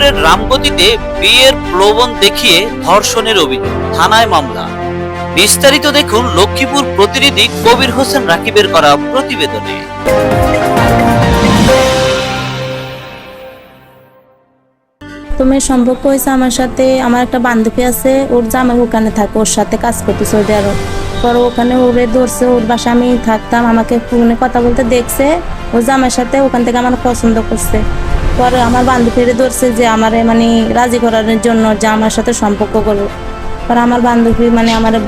লক্ষ্মীপুরের রামগতিতে বিয়ের প্রলোভন দেখিয়ে ধর্ষণের অভিযোগ, থানায় মামলা। বিস্তারিত দেখুন লক্ষ্মীপুর প্রতিনিধি কবির হোসেন রাকিবের করা প্রতিবেদনে। তুমি সম্পর্ক হয়েছে আমার সাথে। আমার একটা বান্ধবী আছে, ওর জামাই ওখানে থাকে, ওর সাথে কাজ করতে সৌদি আরব। পরে ওখানে ওরে ধরছে, ওর বাসা আমি থাকতাম, আমাকে ফোনে কথা বলতে দেখছে, ওর জামাইয়ের সাথে ওখান থেকে আমার পছন্দ করছে। পরে আমার বান্ধবীরে ধরছে যে আমারে মানে রাজি করানোর জন্য যে আমার সাথে সম্পর্ক করবো। পরে আমার বান্ধবী মানে আমারে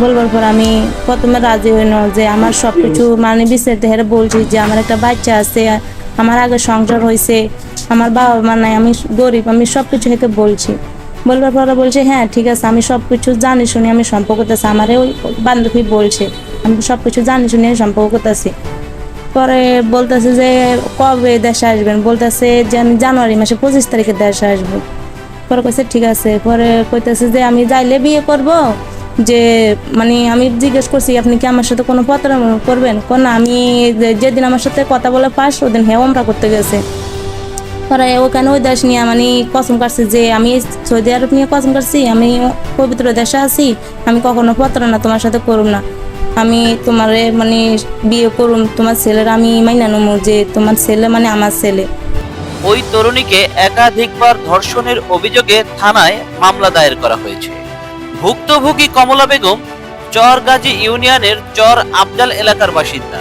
বলবার পর আমি প্রথমে রাজি হইল যে আমার সব কিছু মানে বিস্তারিত হেরে বলছি যে আমার একটা বাচ্চা আছে, আমার আগে সংসার হয়েছে, আমার বাবা মা নাই, আমি গরিব, আমি সব কিছু হেকে বলছি। বলবার পরে বলছে হ্যাঁ ঠিক আছে, আমি সব কিছু জানি শুনি আমি সম্পর্ক করতেছি। আমারে ওই বান্ধবী বলছে আমি সব কিছু জানি শুনি আমি সম্পর্ক করতেছি। পরে বলতেছে যে কবে দেশে আসবেন, বলতেছে যে আমি জানুয়ারি মাসে 25 তারিখে দেশে আসবো। পরে কইছে ঠিক আছে। পরে কইতেছে যে আমি যাইলে বিয়ে করব, যে মানে আমি জিজ্ঞেস করছি আপনি কি আমার সাথে কোনো প্রতারণা করবেন, কোন আমি যেদিন আমার সাথে কথা বলে পাস ওদিন হ্যাঁ ওমরা করতে গেছে। পরে ওখানে ওই দেশ নিয়ে মানে কসম কাটছে যে আমি সৌদি আরব নিয়ে কসম কাটছি, আমি পবিত্র দেশে আছি, আমি কখনো প্রতারণা তোমার সাথে করুম না, আমি তোমারে মানে বিয়ে করুম, তোমার ছেলের আমি মাইনা নেবো যে তোমার ছেলে মানে আমার ছেলে। ওই তরুণীকে একাধিকবার ধর্ষণের অভিযোগে থানায় মামলা দায়ের করা হয়েছে। ভুক্তভোগী কমলা বেগম চরগাজী ইউনিয়নের চর আফজাল এলাকার বাসিন্দা।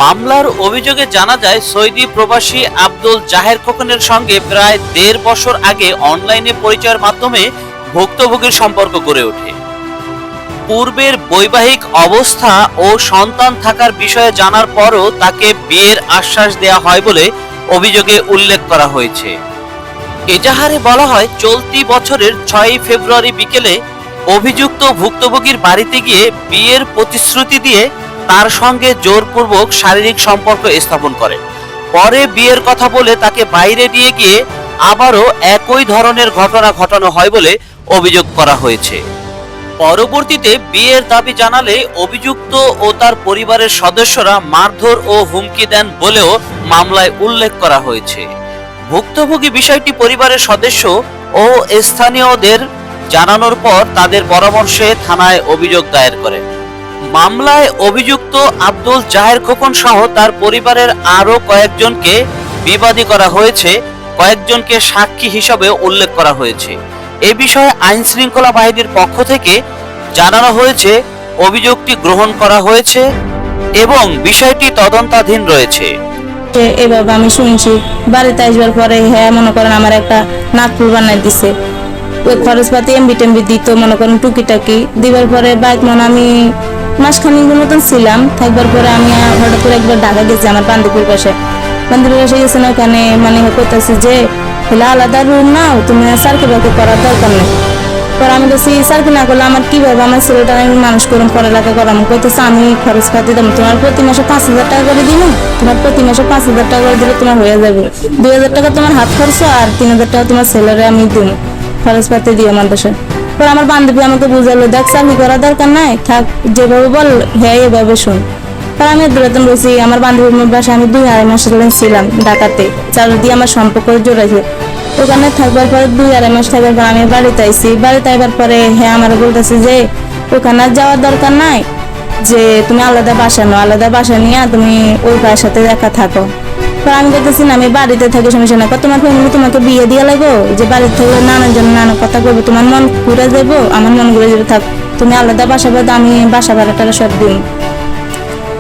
মামলার অভিযোগে জানা যায় সৌদি প্রবাসী আব্দুল জাহের খোকনের সঙ্গে প্রায় 1.5 বছর আগে অনলাইনে পরিচয়ের মাধ্যমে ভুক্তভোগীর সম্পর্ক গড়ে ওঠে। পূর্বের বৈবাহিক অবস্থা ও সন্তান থাকার বিষয়ে জানার পরও তাকে বিয়ের আশ্বাস দেওয়া হয় বলে অভিযোগে উল্লেখ করা হয়েছে। এজাহারে বলা হয় চলতি বছরের 6 ফেব্রুয়ারি বিকেলে অভিযুক্ত ভুক্তভোগীর বাড়িতে গিয়ে বিয়ের প্রতিশ্রুতি দিয়ে তার সঙ্গে জোরপূর্বক শারীরিক সম্পর্ক স্থাপন করেন। পরে বিয়ের কথা বলে তাকে বাইরে নিয়ে গিয়ে আবারও একই ধরনের ঘটনা ঘটানো হয় বলে অভিযোগ করা হয়েছে। পরবর্তীতে বিয়ের দাবি জানালে অভিযুক্ত ও তার পরিবারের সদস্যরা মারধর ও হুমকি দেন বলেও মামলায় উল্লেখ করা হয়েছে। ভুক্তভোগী বিষয়টি পরিবারের সদস্য ও স্থানীয়দের জানানোর পর তাদের পরামর্শে থানায় অভিযোগ দায়ের করেন। মামলায় অভিযুক্ত আব্দুল জাহের খোকন সহ তার পরিবারের আরও কয়েকজনকে বিবাদী করা হয়েছে, কয়েকজনকে সাক্ষী হিসেবে উল্লেখ করা হয়েছে। এ বিষয়ে আইন শৃঙ্খলা বাহিনীর পক্ষ থেকে জানানো হয়েছে অভিযোগটি গ্রহণ করা হয়েছে এবং বিষয়টি তদন্তাধীন রয়েছে। এভাবে আমি শুনছি। বাড়িতে আসবার পরে হ্যাঁ মনে করেন আমার একটা নাগপুর বানাই দিছে, ওই খরচপাতি এমবি টেমবি দিত মনে করেন টুকিটাকি দিবার পরে বাইক মনে আমি মাসখানিক মতন ছিলাম। থাকবার পরে আমি হঠাৎ করে একবার ঢাকা গেছি আমার বান্ধবীর পাশে গেছে না, ওখানে মানে করতেছে যে আলাদা রুম নাও, তুমি সার্কি বাকি করার দরকার নেই। পরে আমি বলছি সার্কি না করলে আমার কিভাবে আমার ছেলেটা আমি মানুষ করুন পড়ালেখা করাম। কইতেছে আমি খরচ পাতি দেবো, তোমার প্রতি মাসে 5,000 টাকা করে দিন, তোমার প্রতি মাসে 5,000 টাকা করে দিলে তোমার হয়ে যাবে, 2,000 টাকা তোমার হাত খরচ আর 3,000 টাকা তোমার ছেলেরে আমি দিন খরচ পাতি দিই আমার দেশে। পরে আমার বান্ধবী আমাকে বুঝালো দেখ চাকরি করার দরকার নাই, থাক যেভাবে বল হ্যাঁ এভাবে শুন। তার আমি দূরতন বলছি আমার বান্ধবীর বাসায় আমি 2-2.5 মাস ছিলাম ঢাকাতে, চার দিয়ে আমার সম্পর্ক জোড়াইছে। ওখানে থাকবার পরে 2-2.5 মাস থাকার পর আমি বাড়িতে আইছি। বাড়িতে আইবার পরে হ্যাঁ আমার বলতেছে যে ওখানে যাওয়ার দরকার নাই, যে তুমি আলাদা বাসা নাও, আলাদা বাসা নিয়ে তুমি ওই ভাইয়ের সাথে একা থাকো। তো আমি বলতেছি না আমি বাড়িতে থাকি সমস্যা না, তোমার ফ্যামিলি তোমাকে বিয়ে দিয়ে লাগবো যে বাড়িতে থাকলে নানার জন্য নানা কথা করবো, তোমার মন ঘুরে যাবো, আমার মন ঘুরে যাবে, থাক তুমি আলাদা বাসা বাদ, আমি বাসা ভাড়াটা সব দিন।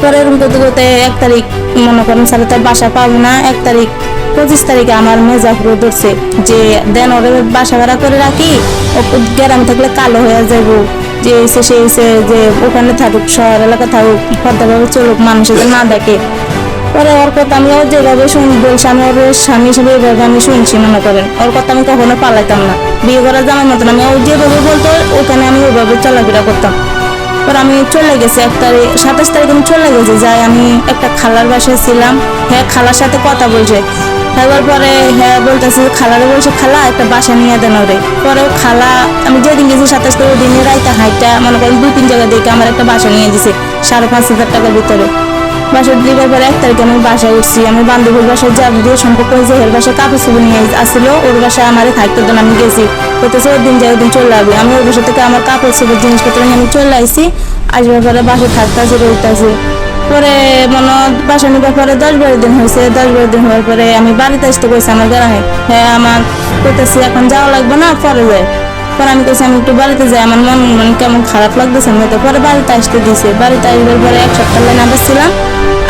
পরে এরকম করতে করতে 1 তারিখ মনে করেন সাথে তার বাসা পাবো না, 1 তারিখ 25 তারিখে আমার মেজাফুর ধরছে যে দেন ওরে বাসা ভাড়া করে রাখি, গ্রামে থাকলে কালো হয়ে যাবো, যে এসে সে এসে যে ওখানে থাকুক শহর এলাকা থাকুক পদ্মাভাবে চলুক, মানুষের না দেখে। পরে ওর কথা আমি ওর যেভাবে বলছি আমি ওর স্বামী হিসেবে এভাবে আমি শুনছি মনে করেন, ওর কথা আমি কখনো পালাইতাম না, বিয়ে করার জামাই মতন আমি ও যেভাবে বলতো ওখানে আমি ওইভাবে চলাফেরা করতাম। পরে আমি চলে গেছি 1 তারিখ 27 তারিখ আমি চলে গেছি, যাই আমি একটা খালার বাসায় ছিলাম। হ্যাঁ খালার সাথে কথা বলছে, তারপর পরে হ্যাঁ বলতেছে খালারে বলছে খালা একটা বাসা নিয়ে দেন ওরে। পরে খালা আমি যেদিন গেছি 27 তারিখ দিনে রাইতে হাইটা মনে করেন 2-3 জায়গা দেখে আমার একটা বাসা নিয়ে দিছে 5,500 টাকার ভিতরে। বাসা দিবার পরে 1 তারিখে আমি বাসায় উঠছি। আমি বান্ধবীর বাসায় যাব দিয়ে সম্পর্ক হয়েছে, এর বাসায় কাপড় চোপড় নিয়ে আসছিল, ওর বাসায় আমারে থাকতে দেন, আমি গেছি বলতেছে ওই দিন যাই ওই দিন চলে আসবে। আমি ওর বাসা থেকে আমার কাপড় চোপড় জিনিসপত্র নিয়ে আমি চলে আসছি। আসবার পরে বাসায় থাকতেছি রইতেছি। পরে মনে বাসা নিবার পরে 10-12 দিন হয়েছে। 10-12 দিন হওয়ার পরে আমি বাড়িতে আসতে কইছি আমার গ্রামে। হ্যাঁ আমার কইতেছি এখন যাওয়া লাগবে না, পরে যাই। পরে আমি কইছি আমি একটু বাড়িতে যাই, আমার মন মানে কেমন খারাপ লাগতেছে। আমি তো পরে বাড়িতে আসতে দিয়েছি। বাড়িতে আসবার পরে 1 সপ্তাহ লাইন আবার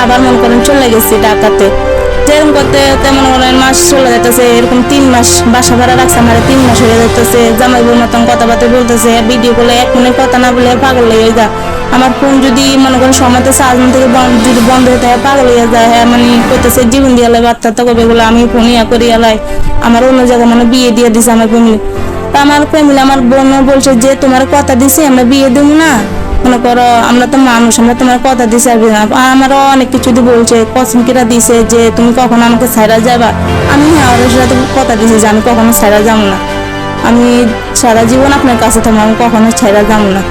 আবার মনে করেন চলে গেছি ঢাকাতে। যেরকম করতে তেমন করেন মাস চলে যেতেছে, এরকম 3 মাস বাসা ভাড়া রাখছে আমার, 3 মাস হয়ে যেতেছে। জামাইবুর মতন কথাবার্তা বলতেছে, ভিডিও কলে 1 মিনিট কথা না বলে পাগল হয়ে যায়। আমার ফোন যদি মনে করেন সময়তে চার্জ থেকে যদি বন্ধ হয়ে যায় পাগল হয়ে যায়। হ্যাঁ মানে করতেছে জীবন দিয়ে লাই বাচ্চা তো কবে বলে আমি ফোন ইয়া করি এলাই আমার অন্য জায়গায় মানে বিয়ে দিয়ে দিছে আমার ফ্যামিলি। তা আমার ফ্যামিলি আমার বোন বলছে যে তোমার কথা দিছি আমরা বিয়ে দেবো না, মনে করো আমরা তো মানুষ, আমরা তোমার কথা দিছি আর আমারও অনেক কিছু বলছে, কসম কিরা দিছে যে তুমি কখনো আমাকে ছাইরা যাবা। আমি হ্যাঁ ওর সাথে কথা দিছি যে আমি কখনো ছাইরা যাবো না, আমি সারা জীবন আপনার কাছে থাকবো, আমি কখনো ছাইরা যাবো না।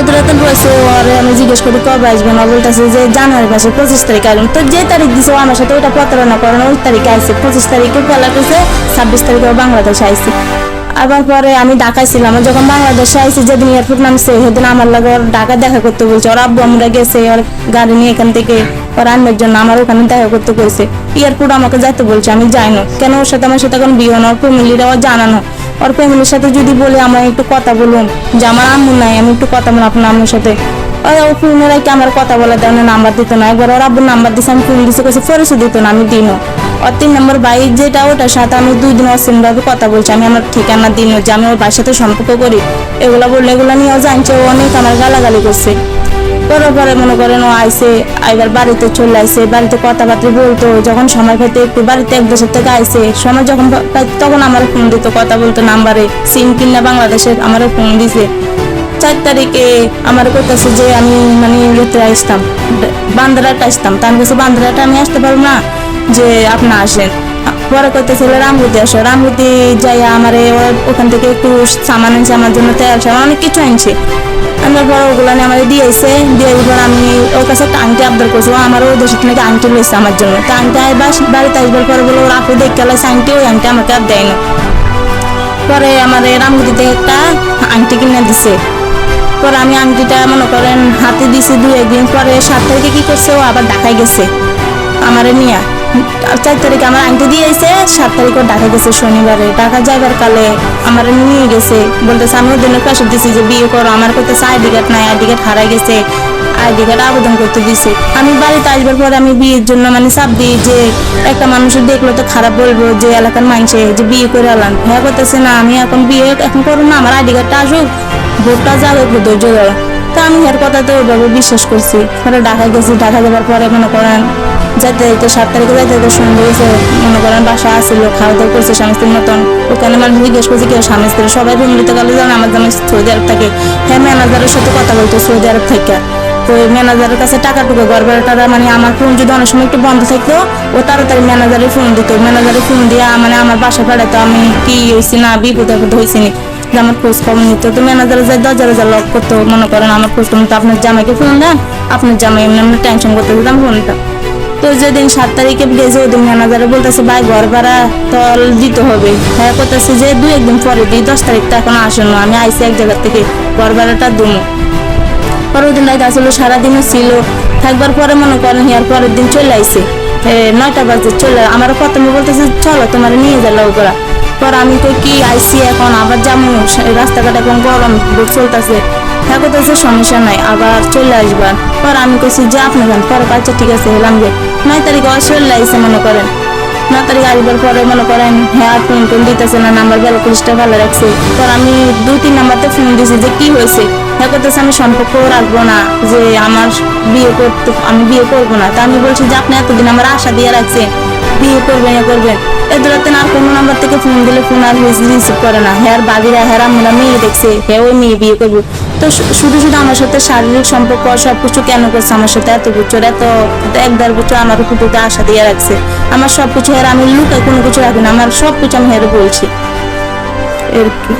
এত রাতে বসে আর আমি জিজ্ঞেস করি কবে আসবেন, ও বলতেছে যে জানুয়ারি মাসে 25 তারিখ আসবেন। তো যে তারিখ দিছে ও আমার সাথে ওইটা প্রতারণা করেন, ওই তারিখে আসছে 25 তারিখে ফেলা গেছে, 26 তারিখে বাংলাদেশে আইসি। আবার পরে আমি ঢাকায় ছিলাম, যখন বাংলাদেশে আইসি যেদিন এয়ারপোর্ট নামছে সেদিন আমার লাগে ওর ঢাকা দেখা করতে বলছে। ওর আব্বু আমরা গেছে ওর গাড়ি নিয়ে এখান থেকে ওর আনবার জন্য আমার ওখানে দেখা করতে কইছে। এয়ারপোর্ট আমাকে যাইতে বলছে, আমি যাই না। কেন ওর সাথে আমার সাথে এখন বিয়ে না, ওর ফ্যামিলিরাও জানানো। ওর ফ্যামিলির সাথে যদি বলে আমরা একটু কথা বলুন যে আমার আম্মু নাই, আমি একটু কথা বলবো আপনার আম্মুর সাথে, ও ফোনেরা কি আমার কথা বলে দেয় না, নাম্বার দিত না। একবার ওর আব্বুর নাম্বার দিছে, আমি ফোন দিছে কইছে ফেরত দিত না, আমি দিনও। ওর 3 নম্বর বাইক যেটা ওটার সাথে আমি 2 দিন অসীম ভাবে কথা বলছি, আমি আমার ঠিকানা দিন যে আমি ওর বাড়ির সাথে সম্পর্ক করি এগুলা বললে এগুলা নিয়েও জানছে, ও অনেক আমার গালাগালি করছে। পরে মনে করেন ও আইসে, আইবার বাড়িতে চলে আইসে, বাড়িতে কথাবার্তা বলতো, যখন সময় পেতে একটু বাড়িতে 1 দেশের থেকে আইসে সময় যখন তখন আমার ফোন দিত, কথা বলতো নাম্বারে, সিম কিনা বাংলাদেশের আমারও ফোন দিছে। 4 তারিখে আমার করতেছে যে আমি মানে ইয়েতে আসতাম, বান্দ্রাটা আসতাম। তা আমি কাছে বান্দ্রাটা আমি আসতে পারবো না, যে আপনি আসেন। পরে করতেছিল রামগুতি আসো, রামগুতি যাইয়া আমার ওখান থেকে একটু সামান আনছে আমার জন্য, তেল সামান অনেক কিছু আনছে। আমার পরে ওগুলো নিয়ে আমার দিয়েছে, দিয়ে পর আমি ওর কাছে একটা আংটি আবদার করছি, ও আমার ওই দেশের থেকে আংটি লইছে আমার জন্য। তা আংটি বাড়িতে আসবার পরে বলে ওর আপু দেখতে লাগছে আংটি, ওই আংটি আমাকে আর দেয় না। পরে আমার রামগুতি থেকে একটা আংটি কিনে দিছে। পরে আমি আংটিটা মনে করেন হাতে দিছি 2-1 দিন পরে 7 তারিখে কি করছে ও আবার ঢাকায় গেছে আমারে নিয়া। 4 তারিখে আমার আংটি দিয়েছে, 7 তারিখে ঢাকা গেছে শনিবারে। ঢাকা যাইবার কালে আমার নিয়ে গেছে, বলতেছে আমি ওই দিনে প্রেশার দিছি যে বিয়ে করো, আমার করতেছে আইডি কার্ড নাই, আইডি কার্ড হারাই গেছে, আইডি কার্ড আবেদন করতে দিছে। আমি বাড়িতে আসবার পরে আমি বিয়ের জন্য মানে চাপ দিই যে একটা মানুষের দেখলো তো খারাপ বলবো যে এলাকার মানুষে যে বিয়ে করে এলাম। হ্যাঁ করতেছে না আমি এখন বিয়ে এখন করবো না, আমার আইডি কার্ডটা আসুক, ভোটটা যাবে, একটু ধৈর্য ধরো। তো আমি এর কথা তো ওইভাবে বিশ্বাস করছি। পরে ঢাকা গেছি, ঢাকা যাবার পরে মনে করেন যাইতে যাইতে 7 তারিখে যাইতে যাইতে সন্ধ্যে গেছে, মনে করেন বাসা আসছিল, খাওয়া দাওয়া করছে স্বামী স্ত্রীর মতন। ওখানে মানুষ জিজ্ঞেস করছে কেউ স্বামী স্ত্রী, সবাই ফ্যামিলিতে গেলে জানো আমার জামাই সৌদি আরব থাকে। হ্যাঁ ম্যানেজারের সাথে কথা বলতো সৌদি আরব থেকে, তো ম্যানেজারের কাছে টাকা টুকু গড়বড়টা মানে আমার ফোন যদি অনেক সময় একটু বন্ধ থাকতো ও তাড়াতাড়ি ম্যানেজারে ফোন দিত, ম্যানেজারে ফোন দিয়ে মানে আমার বাসা পাঠাতো আমি কি হয়েছি না বিপদ আপদ হয়েছি নি যে আমার খোঁজ খবর নিত। তো ম্যানেজারে যাই দরজা লক করতো, মনে করেন আমার খোঁজ খবর নিত, আপনার জামাইকে ফোন দেন, আপনার জামাই এমনি আমরা টেনশন করতে দিতাম ফোনটা। তো যেদিন 7 তারিখে গেছে ওদিন ম্যানেজারে বলতেছে ভাই ঘর ভাড়া তল দিতে হবে। হ্যাঁ করতেছে যে 2-1 দিন পরে দিই, 10 তারিখটা এখন আসেন না, আমি আইসি এক জায়গা থেকে ঘর ভাড়াটা দুমো। পরের দিন রাইতে আসলে সারাদিনও ছিল, থাকবার পরে মনে করেন ইয়ার পরের দিন চলে আইসে 9টা বাজে চলে। আমার প্রথমে বলতেছে চলো তোমার নিয়ে যাও ওরা। পর আমি তো কি আইসি এখন আবার যাবো, রাস্তাঘাট এখন গরম চলতেছে। হ্যাঁ করতেছে সমস্যা নাই আবার চলে আসবার। পর আমি কইছি যে আপনি যান, পরে আচ্ছা ঠিক আছে এলাম যে 9 তারিখে চলে আইসে মনে করেন। 9 তারিখ আসবার পরে মনে করেন হ্যাঁ ফোন টোন দিতেছে না, নাম্বার গেল 30টা ভালো রাখছে। পর আমি 2-3 নাম্বারতে ফোন দিয়েছি যে কি হয়েছে। হ্যাঁ করতেছে আমি সম্পর্ক রাখবো না, যে আমার বিয়ে করতে আমি বিয়ে করবো না। তা আমি বলছি যে আপনি এতদিন আমার আশা দিয়ে রাখছে বিয়ে করবেন করবেন, এদরাতে আর কোনো নাম্বার থেকে ফোন দিলে ফোন আর রিসিভ করে না। হ্যাঁ বাবিরা হ্যাঁ আমরা মেয়ে দেখছে, হ্যাঁ ওই মেয়ে বিয়ে করবো। তো শুধু শুধু আমার সাথে শারীরিক সম্পর্ক সবকিছু কেন করছে আমার সাথে এত বছর, এত 1-1.5 বছর আমার উপর আশা দিয়ে রাখছে। আমার সবকিছু হের আমি লুকাই কোনো কিছু রাখি না, আমার সবকিছু আমি হেরে বলছি আর কি।